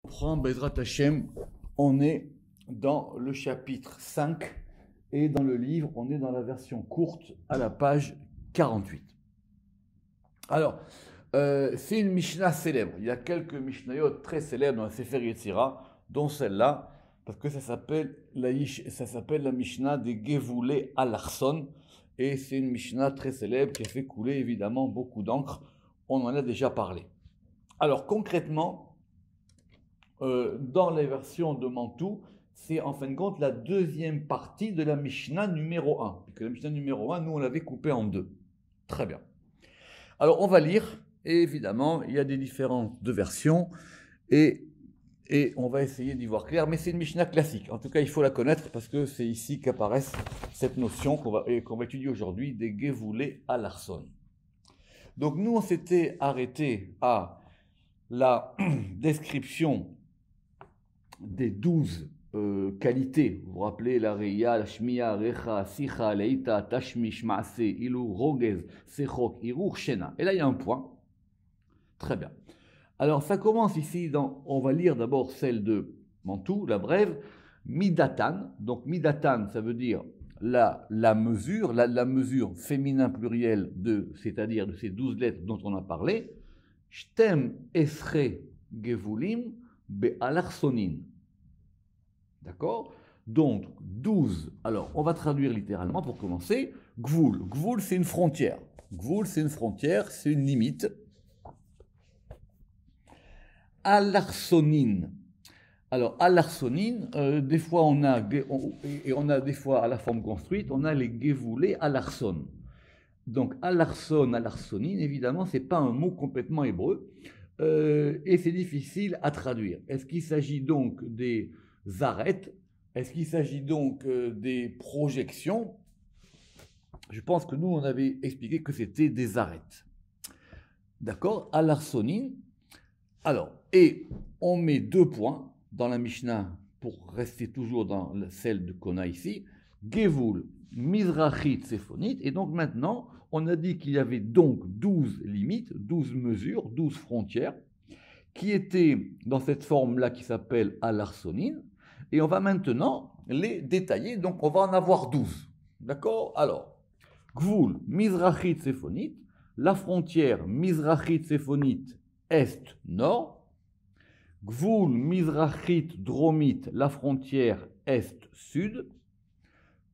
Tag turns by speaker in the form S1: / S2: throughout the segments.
S1: Prends Bezrat Hashem, on est dans le chapitre 5 et dans le livre, on est dans la version courte à la page 48. Alors, c'est une Mishnah célèbre. Il y a quelques Mishnayot très célèbres dans la Sefer Yetzira, dont celle-là, parce que ça s'appelle la Mishnah des Gevulei Alarson, et c'est une Mishnah très célèbre qui a fait couler évidemment beaucoup d'encre. On en a déjà parlé. Alors concrètement, dans les versions de Mantoue, c'est en fin de compte la deuxième partie de la Mishnah numéro 1. Puisque la Mishnah numéro 1, nous on l'avait coupée en deux. Très bien. Alors on va lire, et évidemment, il y a des différences de versions, et on va essayer d'y voir clair, mais c'est une Mishnah classique. En tout cas, il faut la connaître, parce que c'est ici qu'apparaît cette notion qu'on va étudier aujourd'hui, des Gevulei Alarson. Donc nous, on s'était arrêté à la description des 12 qualités. Vous vous rappelez la Reya, la Shmiya, Recha, Sicha, Leita, Tashmish, Maase, Ilou, Rogez, Sechok, Irur, Shena. Et là, il y a un point. Très bien. Alors, ça commence ici, on va lire d'abord celle de Mantoue, la brève, Midatan. Donc, Midatan, ça veut dire la mesure, la mesure féminin pluriel c'est-à-dire de ces 12 lettres dont on a parlé. Shtem esre gevulim be'alarsonin. D'accord? Donc, 12. Alors, on va traduire littéralement pour commencer. Gvul. Gvul, c'est une frontière. Gvul, c'est une frontière, c'est une limite. Alarsonin. Alors, alarsonin, des fois on a des fois à la forme construite, on a les gevulei alarson. Donc, alarson, alarsonin, évidemment, ce n'est pas un mot complètement hébreu, et c'est difficile à traduire. Est-ce qu'il s'agit donc des arêtes? Est-ce qu'il s'agit donc des projections? Je pense que nous, on avait expliqué que c'était des arêtes. D'accord? Alarsonin. Alors, et on met 2 points dans la Mishnah pour rester toujours dans celle qu'on a ici. Gevul, Mizrachit, Séphonite. Et donc maintenant, on a dit qu'il y avait donc 12 limites, 12 mesures, 12 frontières, qui étaient dans cette forme-là qui s'appelle Alarsonin. Et on va maintenant les détailler. Donc on va en avoir 12. D'accord? Alors, Gvul, Mizrachit, Séphonite. La frontière Mizrachit, Séphonite, est-nord. Gvul, Mizrachit, Dromite, la frontière est-sud.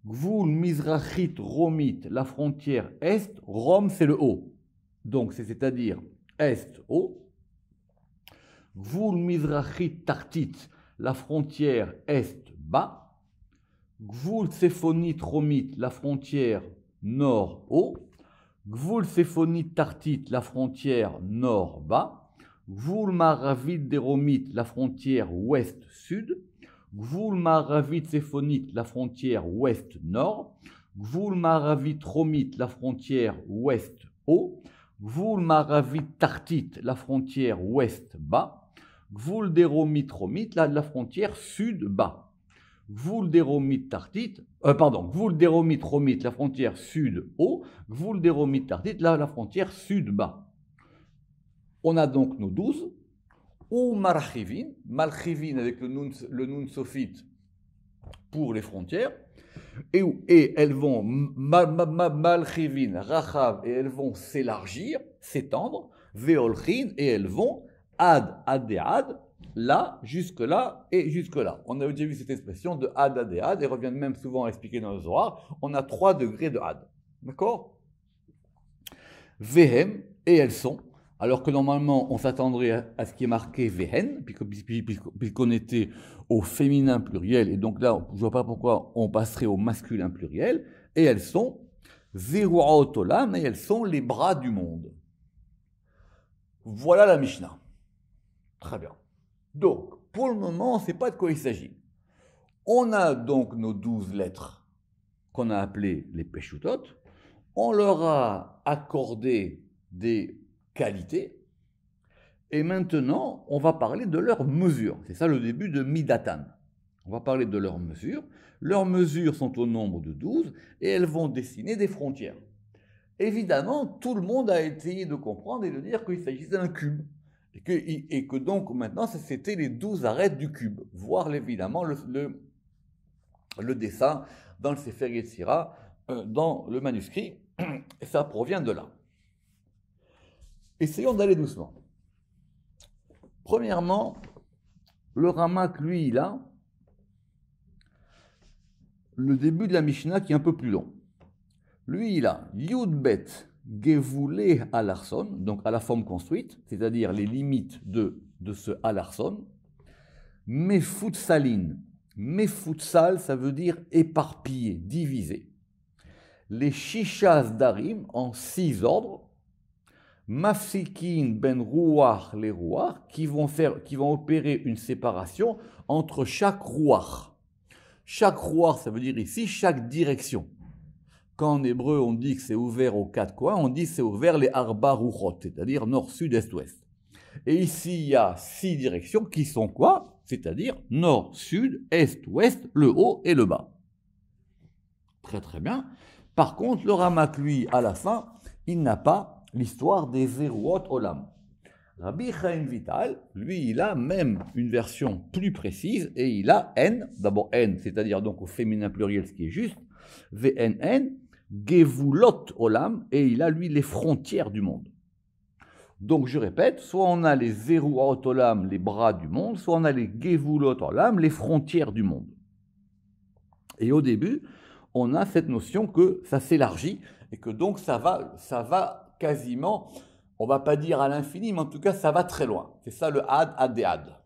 S1: Gvul, Mizrachit, Romite, la frontière est. Rome, c'est le haut. Donc, c'est-à-dire est-haut. Gvul, Mizrachit, Tartit, la frontière est-bas. Gvul, Séphonite, Romite, la frontière nord-haut. Gvul, Séphonite, Tartit, la frontière nord-bas. Gvul Maravit Deromite, la frontière ouest-sud. Gvul Maravit Séphonite, la frontière ouest-nord. Gvul Maravit Romite, la frontière ouest-haut. Gvul Maravit Tartit, la frontière ouest-bas. Gvul Deromite Romite, la frontière sud-bas. Gvul Deromite Tartit, Gvul Deromite Romite, la frontière sud-haut. Gvul Deromite Tartit, la frontière sud-bas. On a donc nos 12, ou Marchivin, Malchivin avec le nun sophite pour les frontières, et elles vont Malchivin, Rachav, et elles vont s'élargir, s'étendre, Veolchin, et elles vont ad, là, jusque-là, et jusque-là. On a déjà vu cette expression de ad, et revient même souvent à expliquer dans le Zohar, on a 3 degrés de ad. D'accord? Vehem, et elles sont. Alors que normalement, on s'attendrait à ce qui est marqué Vehen, puisqu'on était au féminin pluriel, et donc là, je ne vois pas pourquoi on passerait au masculin pluriel, et elles sont Zeruot Olam, et elles sont les bras du monde. Voilà la Mishnah. Très bien. Donc, pour le moment, on ne sait pas de quoi il s'agit. On a donc nos 12 lettres qu'on a appelées les Peshutot, on leur a accordé des qualité. Et maintenant, on va parler de leurs mesures. C'est ça le début de Midatan. On va parler de leurs mesures. Leurs mesures sont au nombre de 12 et elles vont dessiner des frontières. Évidemment, tout le monde a essayé de comprendre et de dire qu'il s'agissait d'un cube. Et que donc maintenant, c'était les 12 arêtes du cube, voire évidemment le dessin dans le Sefer Yetzira, dans le manuscrit, et ça provient de là. Essayons d'aller doucement. Premièrement, le Ramak, lui, il a le début de la Mishnah qui est un peu plus long. Lui, il a Yudbet Gevoulé Alarson, donc à la forme construite, c'est-à-dire les limites de ce Alarson. Mefutsalin. Mefutsal, ça veut dire éparpillé, divisé. Les Shishas Darim en 6 ordres. Mafsikin ben Rouar les Rouar, qui vont opérer une séparation entre chaque Rouar. Chaque Rouar, ça veut dire ici chaque direction. Quand en hébreu on dit que c'est ouvert aux 4 coins, on dit que c'est ouvert les Arba Rouchot, c'est-à-dire nord, sud, est, ouest. Et ici il y a 6 directions qui sont quoi? C'est-à-dire nord, sud, est, ouest, le haut et le bas. Très très bien. Par contre, le Ramak, lui, à la fin, il n'a pas l'histoire des Zeruot Olam. Rabbi Chaim Vital, lui, il a même une version plus précise et il a N, d'abord N, c'est-à-dire donc au féminin pluriel, ce qui est juste, VNN, Gevulot Olam, et il a lui les frontières du monde. Donc je répète, soit on a les Zeruot Olam, les bras du monde, soit on a les Gevulot Olam, les frontières du monde. Et au début, on a cette notion que ça s'élargit et que donc ça va quasiment, on ne va pas dire à l'infini, mais en tout cas ça va très loin. C'est ça le had, had et had.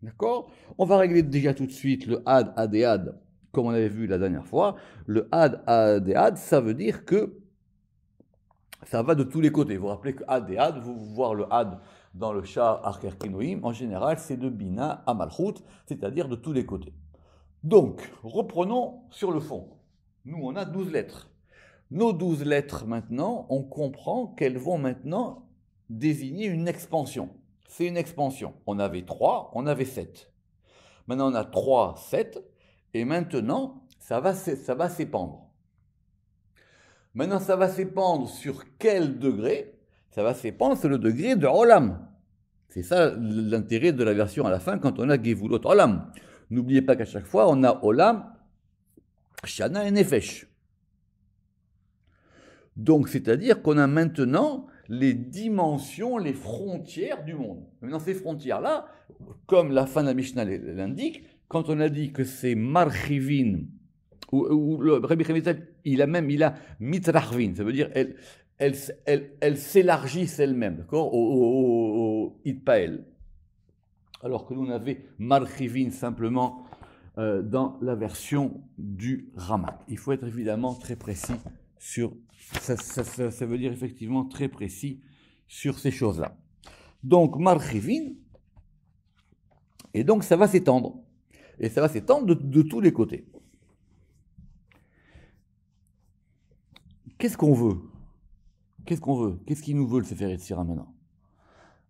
S1: D'accord? On va régler déjà tout de suite le had, had et had, comme on avait vu la dernière fois. Le had, had et had, ça veut dire que ça va de tous les côtés. Vous vous rappelez que had et had, vous voir le had dans le char Arkerkinoïm, en général c'est de Bina à Malchut, c'est-à-dire de tous les côtés. Donc, reprenons sur le fond. Nous, on a 12 lettres. Nos 12 lettres, maintenant, on comprend qu'elles vont maintenant désigner une expansion. C'est une expansion. On avait 3, on avait 7. Maintenant, on a 3, 7, et maintenant, ça va s'épandre. Maintenant, ça va s'épandre sur quel degré? Ça va s'épandre sur le degré de Olam. C'est ça l'intérêt de la version à la fin quand on a Gevulot Olam. N'oubliez pas qu'à chaque fois, on a Olam, Shana et Nefesh. Donc, c'est-à-dire qu'on a maintenant les dimensions, les frontières du monde. Maintenant, ces frontières-là, comme la fin de la Mishnah l'indique, quand on a dit que c'est Marchivin, ou le Rabbi Chaim, il a Mitrachvin, ça veut dire elles s'élargissent elles-mêmes, d'accord, au Itpael. Alors que nous, on avait Marchivin simplement dans la version du Ramak. Il faut être évidemment très précis sur ça veut dire effectivement très précis sur ces choses-là. Donc Marchivin, et donc ça va s'étendre. Et ça va s'étendre de tous les côtés. Qu'est-ce qu'on veut? Qu'est-ce qu'on veut? Qu'est-ce qu'il nous veut le Sefer Yetzira maintenant?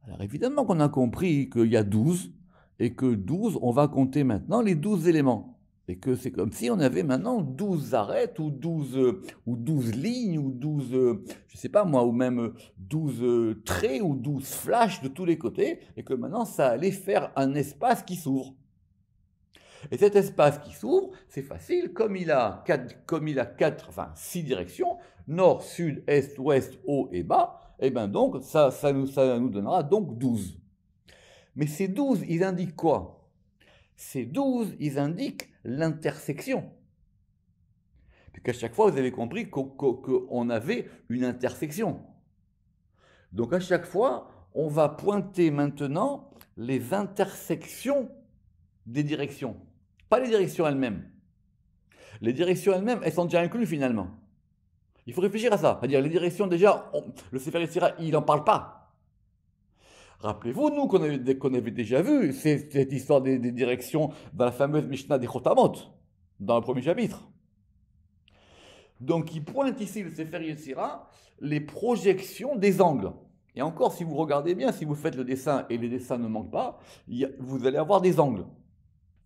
S1: Alors évidemment qu'on a compris qu'il y a 12, et que 12, on va compter maintenant les 12 éléments. Et que c'est comme si on avait maintenant 12 arêtes, ou 12 lignes, ou 12, je ne sais pas moi, ou même 12 traits, ou 12 flashs de tous les côtés, et que maintenant ça allait faire un espace qui s'ouvre. Et cet espace qui s'ouvre, c'est facile, comme il a 6 directions, nord, sud, est, ouest, haut et bas, et bien donc ça nous donnera donc 12. Mais ces 12, ils indiquent quoi? Ces 12, ils indiquent l'intersection. Puis qu'à chaque fois, vous avez compris qu'on avait une intersection. Donc à chaque fois, on va pointer maintenant les intersections des directions. Pas les directions elles-mêmes. Les directions elles-mêmes, elles sont déjà incluses finalement. Il faut réfléchir à ça. C'est-à-dire les directions déjà, le Sefer Yetzira, il n'en parle pas. Rappelez-vous, nous, qu'on avait déjà vu cette histoire des directions dans la fameuse Mishnah des Chotamot, dans le premier chapitre. Donc, il pointe ici, le Sefer Yetzira, les projections des angles. Et encore, si vous regardez bien, si vous faites le dessin, et les dessins ne manquent pas, vous allez avoir des angles.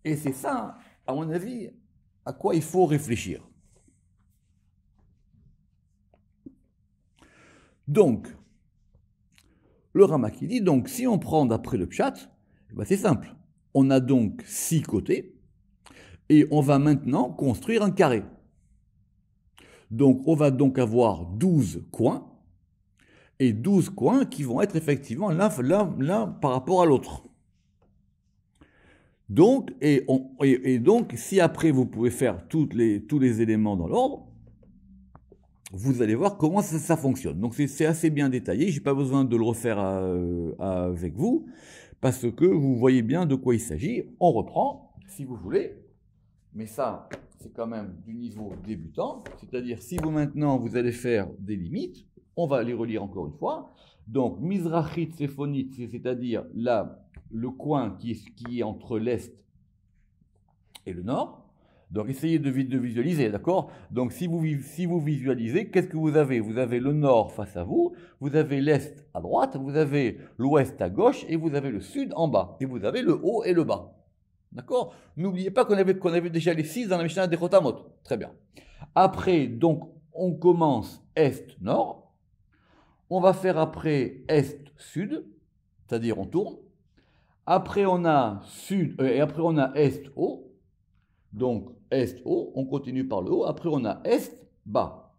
S1: Et c'est ça, à mon avis, à quoi il faut réfléchir. Donc, le Rama qui dit, donc, si on prend d'après le pshat, ben c'est simple. On a donc 6 côtés, et on va maintenant construire un carré. Donc, on va donc avoir 12 coins, et 12 coins qui vont être effectivement l'un par rapport à l'autre. Donc, donc, si après vous pouvez faire tous les éléments dans l'ordre, vous allez voir comment ça fonctionne. Donc c'est assez bien détaillé, je n'ai pas besoin de le refaire avec vous, parce que vous voyez bien de quoi il s'agit. On reprend, si vous voulez, mais ça, c'est quand même du niveau débutant, c'est-à-dire si vous maintenant, vous allez faire des limites, on va les relire encore une fois. Donc, Mizrachit, Séphonite, c'est-à-dire là, le coin qui est entre l'Est et le Nord. Donc, essayez de visualiser, d'accord? Donc, si vous visualisez, qu'est-ce que vous avez? Vous avez le Nord face à vous, vous avez l'Est à droite, vous avez l'Ouest à gauche, et vous avez le Sud en bas. Et vous avez le haut et le bas. D'accord? N'oubliez pas qu'on avait déjà les 6 dans la Mishnah des Chotamot. Très bien. Après, donc, on commence Est-Nord. On va faire après Est-Sud, c'est-à-dire on tourne. Après, on a Sud, et après, on a Est-Haut. Donc, Est-Haut, on continue par le haut. Après, on a Est-Bas.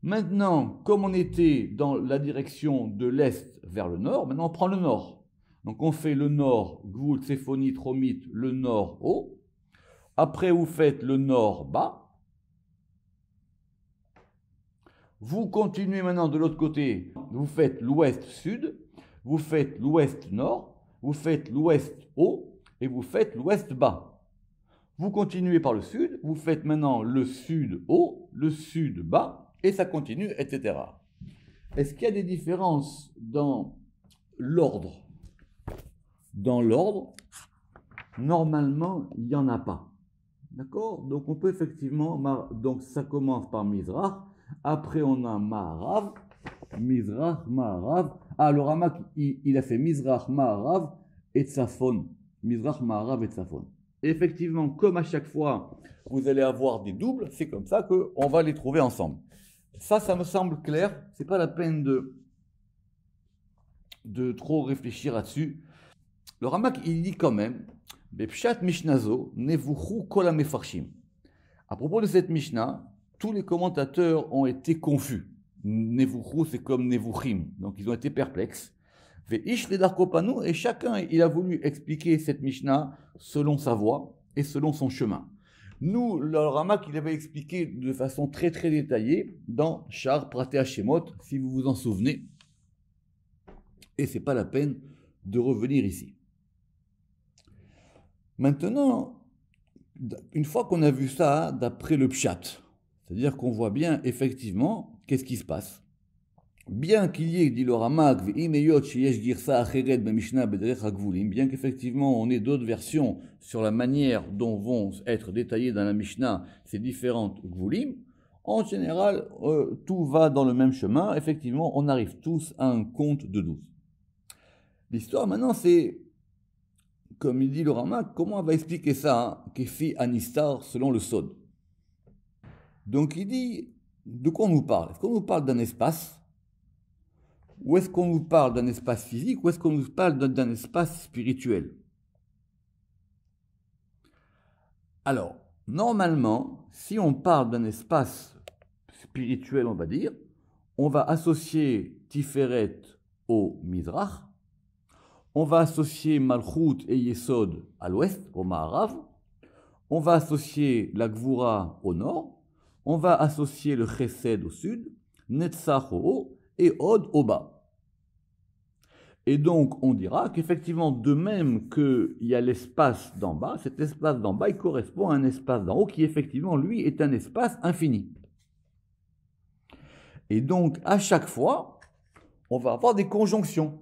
S1: Maintenant, comme on était dans la direction de l'Est vers le Nord, maintenant on prend le Nord. Donc, on fait le Nord, Gvoul, Séphonite, Romite, le Nord haut. Après, vous faites le Nord bas. Vous continuez maintenant de l'autre côté. Vous faites l'Ouest sud. Vous faites l'Ouest nord. Vous faites l'Ouest haut. Et vous faites l'Ouest bas. Vous continuez par le sud, vous faites maintenant le sud haut, le sud bas, et ça continue, etc. Est-ce qu'il y a des différences dans l'ordre? Dans l'ordre, normalement, il n'y en a pas. D'accord? Donc on peut effectivement, donc ça commence par Mizrach, après on a Ma'arav, Mizrach, Ma'arav. Ah, le Ramak, il a fait Mizrach, Ma'arav et Tzafon. Mizrach, Ma'arav et Tzafon. Effectivement, comme à chaque fois, vous allez avoir des doubles, c'est comme ça qu'on va les trouver ensemble. Ça me semble clair, c'est pas la peine de trop réfléchir là-dessus. Le Ramak, il dit quand même, Bepshat Mishnazo, Nevuchu Kol HaMefarshim. À propos de cette Mishnah, tous les commentateurs ont été confus. Nevuchu, c'est comme Nevuchim, donc ils ont été perplexes. Et chacun, il a voulu expliquer cette Mishnah selon sa voie et selon son chemin. Nous, le Ramak, il avait expliqué de façon très très détaillée dans Shar Praté Shemot, si vous vous en souvenez. Et ce n'est pas la peine de revenir ici. Maintenant, une fois qu'on a vu ça d'après le Pshat, c'est-à-dire qu'on voit bien effectivement qu'est-ce qui se passe. Bien qu'il y ait, dit le Ramak, bien qu'effectivement on ait d'autres versions sur la manière dont vont être détaillées dans la Mishnah ces différentes gvulim, en général, tout va dans le même chemin. Effectivement, on arrive tous à un compte de 12. L'histoire maintenant, c'est, comme il dit le Ramak, comment on va expliquer ça, Kefi Anistar, selon le Sod. Donc il dit, de quoi on nous parle? Est-ce qu'on nous parle d'un espace? Ou est-ce qu'on nous parle d'un espace physique, ou est-ce qu'on nous parle d'un espace spirituel? Alors, normalement, si on parle d'un espace spirituel, on va dire, on va associer Tiferet au Mizrach, on va associer Malchut et Yesod à l'ouest, au Ma'arav, on va associer la Gvura au nord, on va associer le Chesed au sud, Netzach au haut, et Od au bas. Et donc, on dira qu'effectivement, de même qu'il y a l'espace d'en bas, cet espace d'en bas, il correspond à un espace d'en haut qui, effectivement, lui, est un espace infini. Et donc, à chaque fois, on va avoir des conjonctions.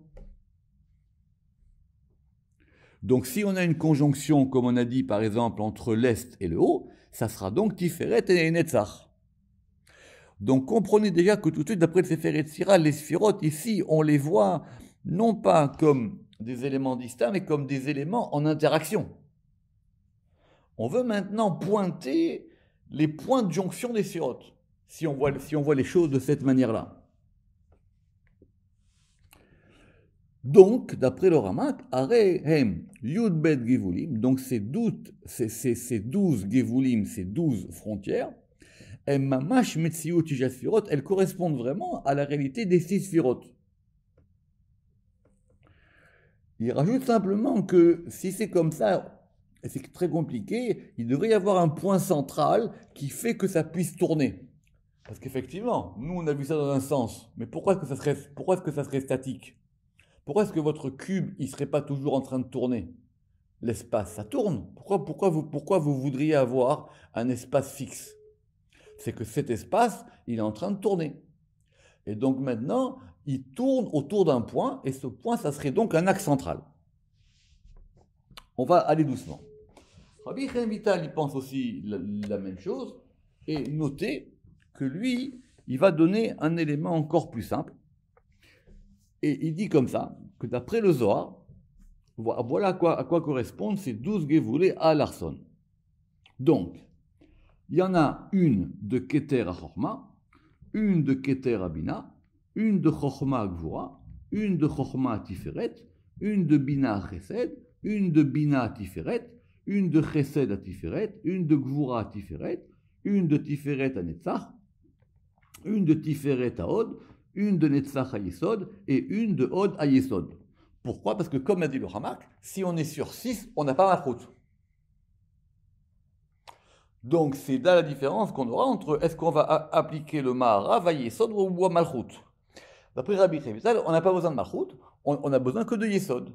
S1: Donc, si on a une conjonction, comme on a dit, par exemple, entre l'Est et le Haut, ça sera donc Tiferet et Netzach. Donc, comprenez déjà que tout de suite, d'après le Sefer Yetzira, les sphirotes, ici, on les voit non pas comme des éléments distincts, mais comme des éléments en interaction. On veut maintenant pointer les points de jonction des sphirotes, si on voit les choses de cette manière-là. Donc, d'après le Ramak, Arehem Yudbet Gevulim, donc ces 12 Gevulim, ces 12 frontières, Mamash Metziut Tijasfirot, elles correspondent vraiment à la réalité des 6 Sfirot. Il rajoute simplement que si c'est comme ça, et c'est très compliqué, il devrait y avoir un point central qui fait que ça puisse tourner. Parce qu'effectivement, nous on a vu ça dans un sens, mais pourquoi est-ce que ça serait statique? Pourquoi est-ce que votre cube, il ne serait pas toujours en train de tourner? L'espace, ça tourne. Pourquoi vous voudriez avoir un espace fixe? C'est que cet espace, il est en train de tourner. Et donc maintenant, il tourne autour d'un point, et ce point, ça serait donc un axe central. On va aller doucement. Rabbi Chaim Vital, il pense aussi la même chose, et notez que lui, il va donner un élément encore plus simple. Et il dit comme ça, que d'après le Zohar, voilà à quoi correspondent ces 12 Gevoulés à l'Arson. Donc, il y en a une de Keter à Chorma, une de Keter à Bina, une de Chorma à Gvura, une de Chorma à Tiferet, une de Bina à Chesed, une de Bina à Tiferet, une de Chesed à Tiferet, une de Gvura à Tiferet, une de Tiferet à Netzach, une de Tiferet à Od, une de Netzach à Yesod et une de Od à Yesod. Pourquoi? Parce que comme a dit le Ramak, si on est sur 6, on n'a pas Malchut. Donc c'est là la différence qu'on aura entre est-ce qu'on va appliquer le Maharav à Yesod ou à Malchut. D'après Rabbi Chaim Vital, on n'a pas besoin de Malchut, on n'a besoin que de Yesod.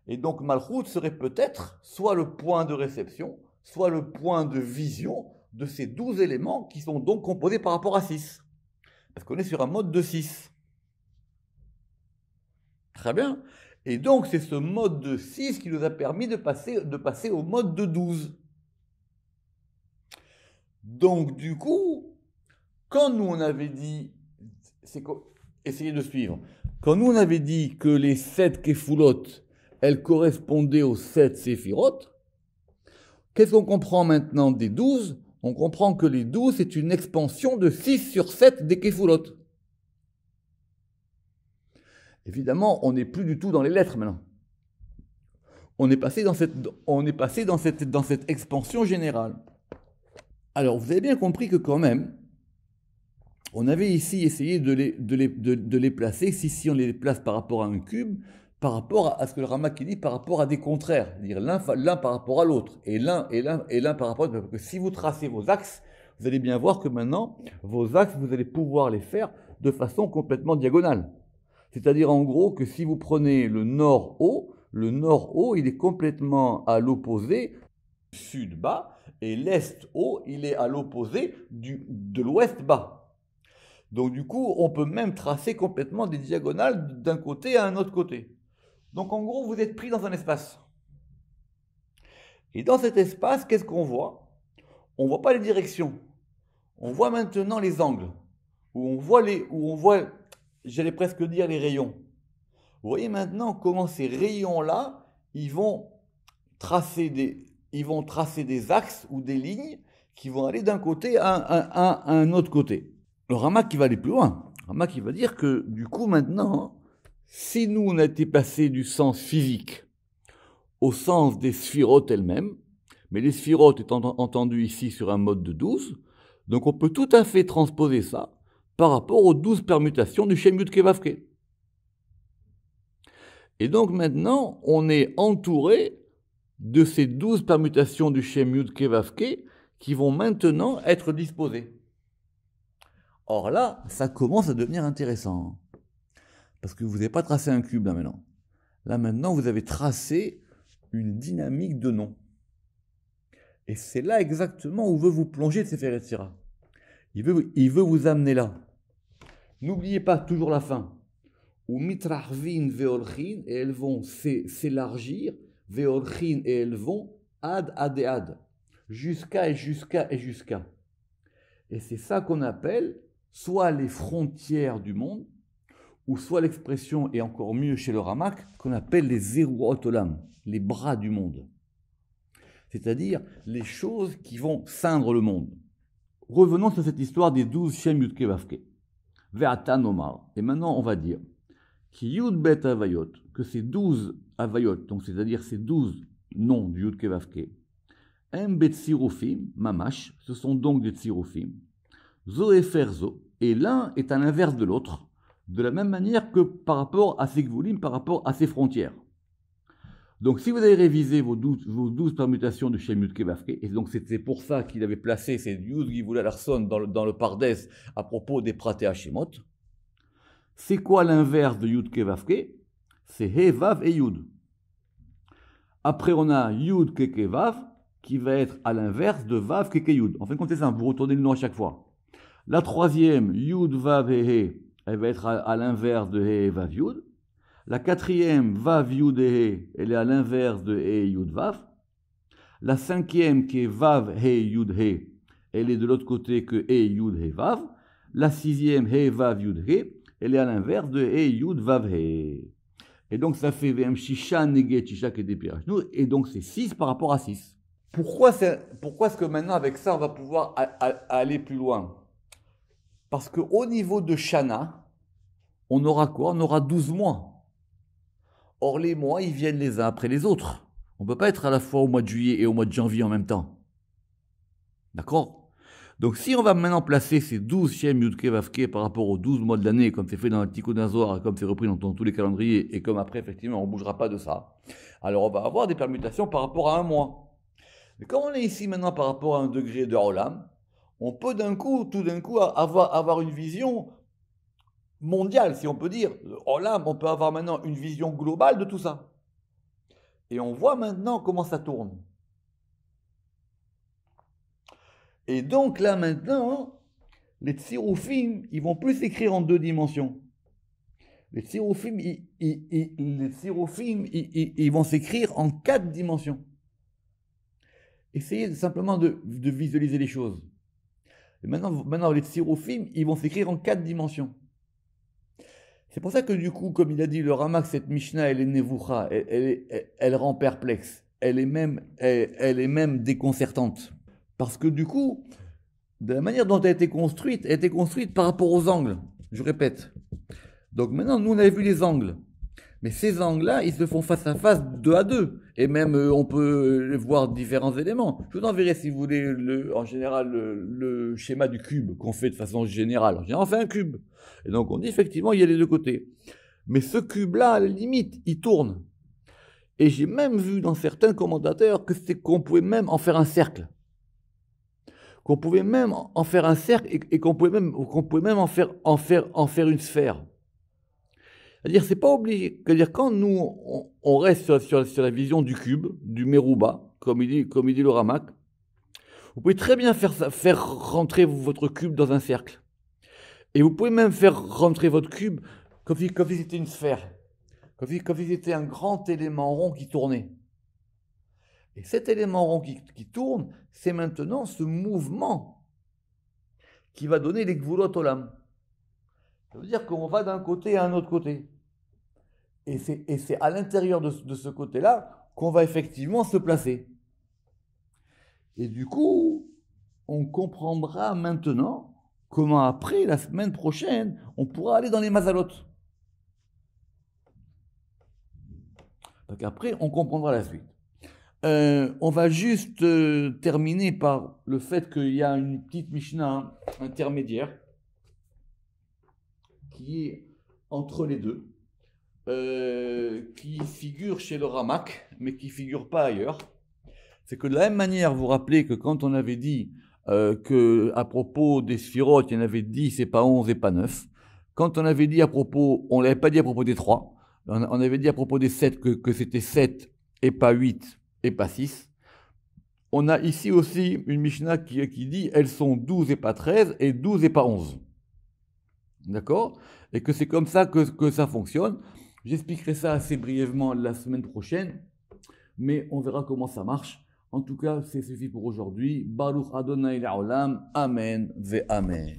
S1: Et donc Malchut serait peut-être soit le point de réception, soit le point de vision de ces 12 éléments qui sont donc composés par rapport à 6. Parce qu'on est sur un mode de 6. Très bien. Et donc c'est ce mode de 6 qui nous a permis de passer au mode de 12. Donc du coup, quand nous on avait dit, essayez de suivre, quand nous on avait dit que les 7 Kefulot, elles correspondaient aux 7 Séphirot, qu'est-ce qu'on comprend maintenant des 12? On comprend que les 12, c'est une expansion de 6 sur 7 des Kefulot. Évidemment, on n'est plus du tout dans les lettres maintenant. On est passé dans cette expansion générale. Alors, vous avez bien compris que quand même, on avait ici essayé de les placer, si on les place par rapport à un cube, par rapport à ce que le Ramak dit, par rapport à des contraires, c'est-à-dire l'un par rapport à l'autre, et l'un par rapport à l'autre. Parce que si vous tracez vos axes, vous allez bien voir que maintenant, vos axes, vous allez pouvoir les faire de façon complètement diagonale. C'est-à-dire en gros que si vous prenez le nord-haut, il est complètement à l'opposé du sud-bas, et l'est-haut, il est à l'opposé de l'ouest-bas. Donc du coup, on peut même tracer complètement des diagonales d'un côté à un autre côté. Donc en gros, vous êtes pris dans un espace. Et dans cet espace, qu'est-ce qu'on voit? On ne voit pas les directions. On voit maintenant les angles, où on voit, j'allais presque dire les rayons. Vous voyez maintenant comment ces rayons-là, ils vont tracer des axes ou des lignes qui vont aller d'un côté à un autre côté. Le Ramak qui va aller plus loin. Le Ramak qui va dire que du coup maintenant, si nous on a été passé du sens physique au sens des sphirotes elles-mêmes, mais les sphirotes étant entendues ici sur un mode de 12, donc on peut tout à fait transposer ça par rapport aux 12 permutations du Shem Yud Ke Vav Ke. Et donc maintenant, on est entouré de ces 12 permutations du Shem Yud Ke Vav Ke qui vont maintenant être disposées. Or là, ça commence à devenir intéressant. Parce que vous n'avez pas tracé un cube là maintenant. Là maintenant, vous avez tracé une dynamique de noms. Et c'est là exactement où veut vous plonger Sefer Yetzirah. Il veut vous amener là. N'oubliez pas toujours la fin. Ou mitrachvin veolchin, et elles vont s'élargir, veolchin, et elles vont ad et ad, jusqu'à et jusqu'à et jusqu'à. Et c'est ça qu'on appelle soit les frontières du monde, ou soit l'expression, et encore mieux chez le Ramak, qu'on appelle les Zeruot Olam, les bras du monde. C'est-à-dire les choses qui vont ceindre le monde. Revenons sur cette histoire des 12 Shem Yud Ke Vav Ke. Ve'atan Omar. Et maintenant on va dire, qui Yud Bet Avayot, que ces 12 Avayot, donc c'est-à-dire ces 12 noms du Yud Kevavke, Em Bet Tsirufim, Mamash, ce sont donc des Tsirufim, Zo et Ferzo, et l'un est à l'inverse de l'autre, de la même manière que par rapport à ses Gvulim, par rapport à ses frontières. Donc si vous avez révisé vos 12 permutations de Shem Yud Kevavke, et donc c'est pour ça qu'il avait placé ces 12 Givula Larson dans le Pardes à propos des Praté Hashemot, c'est quoi l'inverse de Yud Kevavke? C'est He, Vav et Yud. Après on a Yud Keke Vav, qui va être à l'inverse de Vav Keke Yud. En fin de compte c'est simple, vous retournez le nom à chaque fois. La troisième, Yud Vav et He, elle va être à l'inverse de He, Vav, Yud. La quatrième, Vav, Yud et He, elle est à l'inverse de He, Yud, Vav. La cinquième, qui est Vav, He, Yud, He, elle est de l'autre côté que He, Yud, He, Vav. La sixième, He, Vav, Yud, He, elle est à l'inverse de He, Yud, Vav, He. Et donc ça fait Vm Shisha, Neget, Shisha, Kedé, Pirachnou, et donc c'est 6 par rapport à 6. Pourquoi est-ce que maintenant, avec ça, on va pouvoir aller plus loin? Parce qu'au niveau de Shana, on aura quoi? On aura 12 mois. Or, les mois, ils viennent les uns après les autres. On ne peut pas être à la fois au mois de juillet et au mois de janvier en même temps. D'accord? Donc, si on va maintenant placer ces 12 Shem Yud Kevavke par rapport aux 12 mois de l'année, comme c'est fait dans le Tikkun Zohar, comme c'est repris dans tous les calendriers, et comme après, effectivement, on ne bougera pas de ça, alors on va avoir des permutations par rapport à un mois. Mais comme on est ici maintenant par rapport à un degré de Olam, on peut tout d'un coup, avoir une vision mondiale, si on peut dire. Olam, on peut avoir maintenant une vision globale de tout ça. Et on voit maintenant comment ça tourne. Et donc là maintenant, les Tsirufim, ils vont plus s'écrire en 2 dimensions. Les Tsirufim, ils vont s'écrire en 4 dimensions. Essayez simplement de visualiser les choses. Et maintenant, les Tsirufim, ils vont s'écrire en 4 dimensions. C'est pour ça que du coup, comme il a dit le Ramak, cette Mishnah, elle est Nevucha, elle rend perplexe, elle est même déconcertante. Parce que du coup, de la manière dont elle a été construite par rapport aux angles. Je répète. Donc maintenant, nous, on avait vu les angles. Mais ces angles-là, ils se font face à face, 2 à 2. Et même, on peut voir différents éléments. Je vous enverrai, si vous voulez, en général, le schéma du cube qu'on fait de façon générale. En général, on fait un cube. Et donc, on dit, effectivement, il y a les 2 côtés. Mais ce cube-là, à la limite, il tourne. Et j'ai même vu dans certains commentateurs qu'on pouvait même en faire un cercle. Qu'on pouvait même en faire un cercle et qu'on pouvait même en faire une sphère. C'est-à-dire, c'est pas obligé. C'est-à-dire, quand nous, on reste sur la vision du cube, du Merouba, comme il dit le Ramak, vous pouvez très bien faire rentrer votre cube dans un cercle. Et vous pouvez même faire rentrer votre cube comme si c'était une sphère. Comme si c'était un grand élément rond qui tournait. Et cet élément rond qui tourne, c'est maintenant ce mouvement qui va donner les Gvulot Olam. Ça veut dire qu'on va d'un côté à un autre côté. Et c'est à l'intérieur de ce côté-là qu'on va effectivement se placer. Et du coup, on comprendra maintenant comment après, la semaine prochaine, on pourra aller dans les mazalotes. Donc après, on comprendra la suite. On va juste terminer par le fait qu'il y a une petite Mishnah intermédiaire qui est entre les deux, qui figure chez le Ramak, mais qui ne figure pas ailleurs. C'est que de la même manière, vous vous rappelez que quand on avait dit qu'à propos des sphirotes, il y en avait 10 et pas 11 et pas 9, quand on avait dit on ne l'avait pas dit à propos des 3, on avait dit à propos des 7 que c'était 7 et pas 8 et pas 6. On a ici aussi une Mishnah qui dit elles sont 12 et pas 13 et 12 et pas 11. D'accord? Et que c'est comme ça que ça fonctionne. J'expliquerai ça assez brièvement la semaine prochaine, mais on verra comment ça marche. En tout cas, c'est suffit pour aujourd'hui. Baruch Adonai Le'olam. Amen ve Amen.